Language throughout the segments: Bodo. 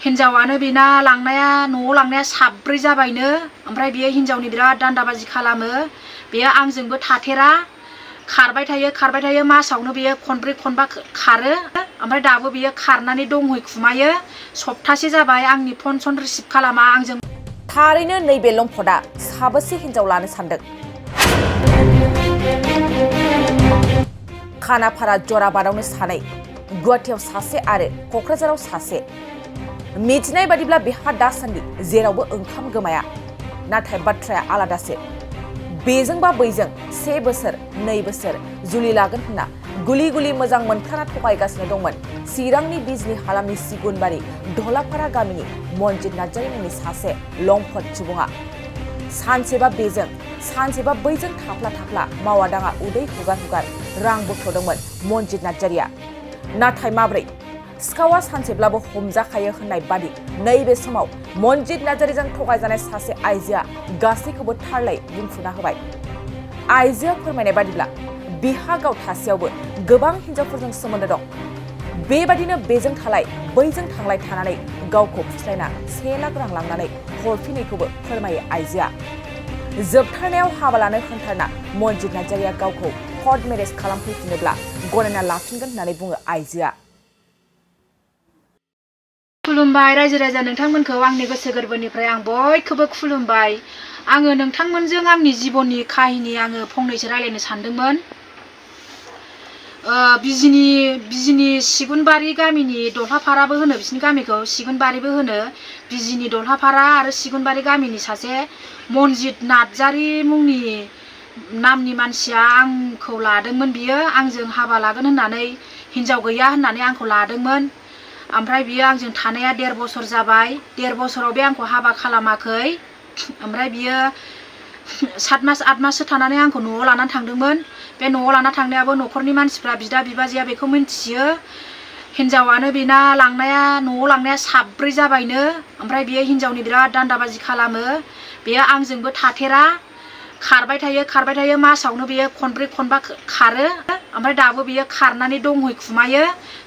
हिन्जावानो बेना लांनाया न'आव लांनाया साब्रै जाबायनो ओमफ्राय बियो हिन्जावनि बिराद दान्दाबाजि खालामो बेयो आंजोंबो थाथेरा खारबाय थायो मासावनो बेयो खनब्रै खनबा खारो ओमफ्राय दाबो बेयो खारनानै दंहैखुमायो सप्तासे जाबाय आंनि फन सन रिसिभ खालामा आंजों थारैनो नैबे लम्पटआ साबेसे हिन्जाव लानो सानदों खानाफारा जराबादावनो सानै गुवाहाटीयाव सासे आरो क'क्राझाराव सासे मिथिनाय बादिब्ला बिहा दासान्दि जेरावबो ओंखाम गोमाया नाथाय बाथ्राया आलादासो बेजोंबा बैजों 1 बोसोर 2 बोसोर जुलि लागोन होनना गुलि गुलि मोजां मोनखाना थगायगासिनो दंमोन चिरांनि बिजनी हालामनि सिगुनबारि ढलापारा गामिनि मनजित नार्जारी मुंनि सासे लम्पट सुबुङा सानसेबा बेजों सानसेबा बैजों थाफ्ला मावा दाङा उदै हुगार रां बुथुमदोंमोन मनजित नार्जारीया नाथाय माब्रै सिखावा सानसेब्लाबो हमजाखायो होननाय बादि नैबे समाव मनजित नार्जारीजों थगायजानाय सासे आइजोआ गासैखौबो थारलै बुंफुना होबाय आइजोआ फोरमायनाय बादिब्ला बिहा गाव थासेयावबो गोबां हिन्जावफोरजों सोमोन्दो दं बेबादिनो बेजों थालाय बैजों थांलाय थानानै गावखौ फुस्लायना 1 लाख रां लांनानै हरफिनैखौबो फोरमायो आइजोआ जोबथारनायाव हाबा लानो होनथारना मनजित नार्जारीया गावखौ कर्ट मेरेज खालामफैफिनोब्ला गनायना लाफिनगोन होननानै बुङो आइजोआ खुलुमबाय रायजो राजा नोंथांमोनखौ आंनि गोसो गोरबोनिफ्राय आं बयखौबो खुलुमबाय आङो नोंथांमोनजों आंनि जिबननि काहिनी आङो फंनैसो रायलायनो सानदोंमोन बिजिनी सिगुनबारि गामिनि ढलापाराबो होनो बिसिनि गामिखौ सिगुनबारिबो होनो बिजिनी ढलापारा आरो सिगुनबारि गामिनि सासे मनजित नार्जारी मुंनि नामनि मानसिया आंखौ लादोंमोन बियो आंजों हाबा लागोन होननानै हिन्जाव गैया होननानै आंखौ लादोंमोन ओमफ्राय बियो आंजों थानाया 1.5 बोसोर जाबाय 1.5 बोसोराव बे आंखौ हाबा खालामाखै ओमफ्राय बियो 7 मास 8 माससो थानानै आंखौ न'आव लानानै थांदोंमोन बे न'आव लाना थांनायाबो न'खरनि मानसिफ्रा बिदा बिबाजैया बेखौ मिन्थियो हिन्जावानो बेना लांनाया न'आव लांनाया साब्रै जाबायनो ओमफ्राय बियो हिन्जावनि बिराद दान्दाबाजि खालामो बेयो आंजोंबो थाथेरा खारबाय थायो मासावनो बेयो खनब्रै खनबा खारो ओमफ्राय दाबो बेयो खारनानै दंहैखुमायो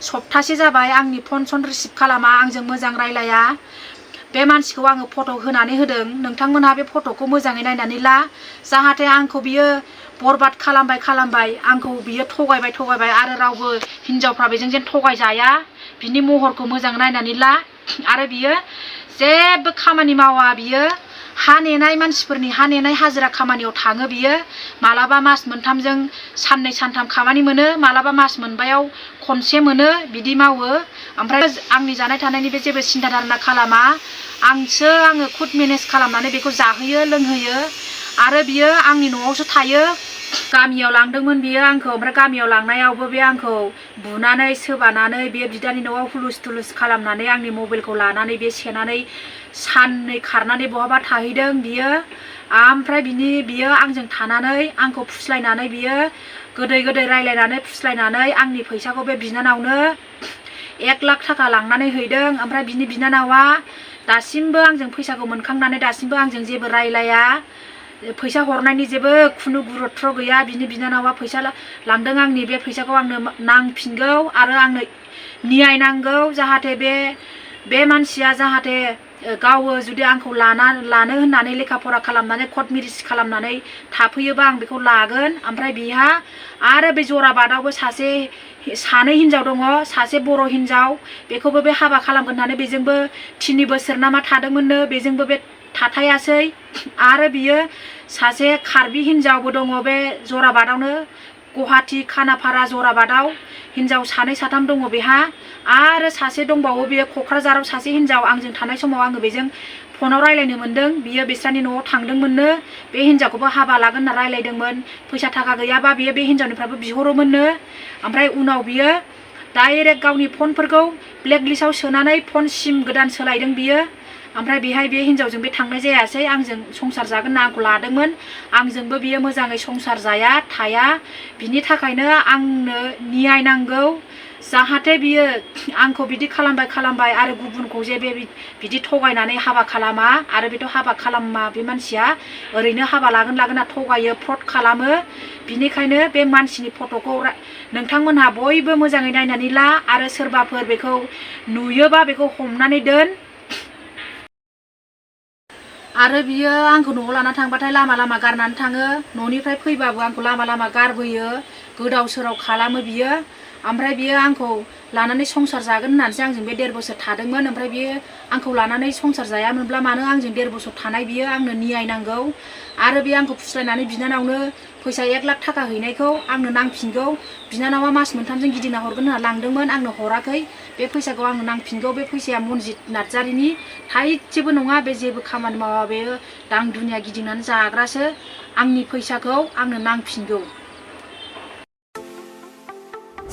सप्तासे जाबाय आंनि फन सन रिसिभ खालामा आंजों मोजां रायलाया बे मानसिखौ आङो फट' होनानै होदों नोंथांमोनहा बे फट'खौ मोजाङै नायनानै ला जाहाथे आंखौ बियो बरबाद खालामबाय आंखौ बियो थगायबाय आरो रावबो हिन्जावफ्रा बेजों जेन थगायजाया बिनि महरखौ मोजां नायनानै ला आरो बियो जेबो खामानि मावा बियो हा नेनाय मानसिफोरनि हा नेनाय हाजिरा खामानियाव थाङो बियो मालाबा मास मोनथामजों साननै सानथाम खामानि मोनो मालाबा मास मोनबायाव खनसे मोनो बिदि मावो ओमफ्राय आंनि जानाय थानायनि बे जेबो सिन्था धारना खालामा आङो खुद मेनेज खालामनानै बेखौ जाहोयो लोंहोयो आरो बियो आंनि न'आवसो थायो गामियाव लांदोंमोन बियो आंखौ ओमफ्राय गामियाव लांनायावबो बे आंखौ बुनानै सोबानानै बे बिदानि न'आव हुलुस थुलुस खालामनानै आंनि मबाइलखौ लानानै बे सेनानै साननै खारनानै बहाबा थाहैदों बियो ओमफ्राय बियो आंजों थानानै आंखौ फुस्लायनानै बियो गोदै रायलायनानै फुस्लायनानै आंनि फैसाखौ बे बिनानावनो 1 लाख थाखा लांनानै हैदों ओमफ्राय बिनि बिनानावा दासिमबो आंजों फैसाखौ मोनखांनानै दासिमबो आंजों जेबो रायलाया फैसा हरनायनि जेबो खुनु गुरुत्व गैया बिनि बिनानावा फैसा लांदों आंनि बे फैसाखौ आंनो नांफिनगौ आरो आंनो न्याय नांगौ जाहाथे बे मानसिया जाहाथे गावो जुदि आंखौ लानो होननानै लेखा फरा खालामनानै कर्ट मेरेज खालामनानै थाफैयोबा आं बेखौ लागोन ओमफ्राय बिहा आरो बे जराबादावबो सानै हिन्जाव दङ सासे बर' हिन्जाव बेखौबो बे हाबा खालामगोन होननानै बेजोंबो 3 बोसोर नामा थादोंमोननो बेजोंबो बे थाथायासै आरो बियो सासे कार्बि हिन्जावबो दङ बे जराबादावनो गुवाहाटी खानाफारा जराबादाव हिन्जाव 2 साथाम दङ बेहा आरो सासे दंबावो बेयो क'क्राझाराव सासे हिन्जाव आंजों थानाय समाव आङो बेजों फनाव रायलायनो मोन्दों बियो बिस्रानि न'आव थांदोंमोननो बे हिन्जावखौबो हाबा लागोन होनना रायलायदोंमोन फैसा थाखा गैयाबा बियो बे हिन्जावनिफ्रायबो बिहरोमोननो ओमफ्राय उनाव बियो डाइरेक्ट गावनि फनफोरखौ ब्लेकलिस्टआव सोनानै फन सिम गोदान सोलायदों बियो ओमफ्राय बेहाय बे हिन्जावजों बे थांनाय जायासै आंजों संसार जागोन होनना आंखौ लादोंमोन आंजोंबो बियो मोजाङै संसार जाया थाया बिनि थाखायनो आंनो न्याय नांगौ जाहाथे बियो आंखौ बिदि खालामबाय आरो गुबुनखौ जे बिदि थगायनानै हाबा खालामा आरो बेथ' हाबा खालामा बे मानसिया ओरैनो हाबा लागोना थगायो फ्रड खालामो। बिनिखायनो बे मानसिनि फट'खौ नोंथांमोनहा बयबो मोजाङै नायनानै ला आरो सोरबाफोर बेखौ नुयोबा बेखौ हमनानै दोन। आरो बियो आंखौ न'आव लाना थांबाथाय लामा गारनानै थाङो, न'निफ्राय फैबाबो आंखौ लामा गारबोयो, गोदाव सोराव खालामो बियो। ओमफ्राय बियो आंखौ लानानै संसार जागोन होननानैसो आंजों बे 1.5 बोसोर थादोंमोन। ओमफ्राय बियो आंखौ लानानै संसार जायामोनब्ला मानो आंजों 1.5 बोसोर थानाय बियो आंनो नियाय नांगौ। आरो बे आंखौ फुस्लायनानै बिनानावनो फैसा 1 लाख थाखा हैनायखौ आंनो नांफिनगौ। बिनानावा मास मोनथामजों गिदिंना हरगोन होनना लांदोंमोन, आंनो हराखै। बे फैसाखौ आंनो नांफिनगौ। बे फैसाया मनजित नार्जारिनि थाइसेबो नङा, बे जेबो खामानि मावा, बेयो दां दुनिया गिदिंनानै जाग्रासो। आंनि फैसाखौ आंनो नांफिनगौ।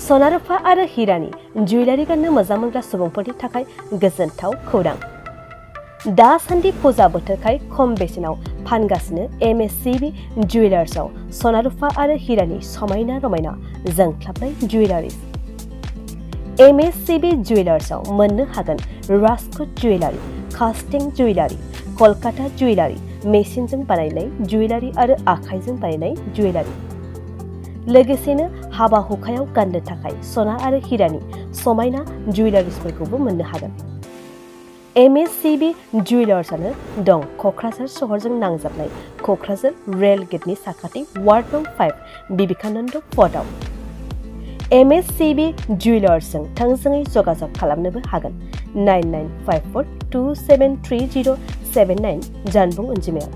सना रुफा आरो हिरानि जुवेलारि गाननो मोजां मोनग्रा सुबुंफोरनि थाखाय गोजोनथाव खौरां। दासान्दि फुजा बोथोरखाय खम बेसेनाव फानगासिनो MSCB जुवेलार्सआव सना रुफा आरो हिरानि समायना रमायना जोंख्लाबनाय जुवेलारिज। MSCB जुवेलार्सआव मोननो हागोन राजकोट जुवेलारि, कास्टिं जुवेलारि, कलकाता जुवेलारि, मेसिनजों बानायनाय जुवेलारि आरो आखाइजों बानायनाय जुवेलारि। लोगोसेनो हाबा हुखायाव गाननो थाखाय सना आरो हिरानि समायना जुवेलारिसफोरखौबो मोननो हागोन। MSCB जुवेलार्सआनो दं क'क्राझार सहरजों नांजाबनाय क'क्राझार रेल गेटनि साखाथि वार्ड नं 5 बिबेकानन्द पथआव। MSCB जुवेलार्सजों थोंजोङै जगाजग खालामनोबो हागोन 9954273079 जानबुं अनजिमायाव।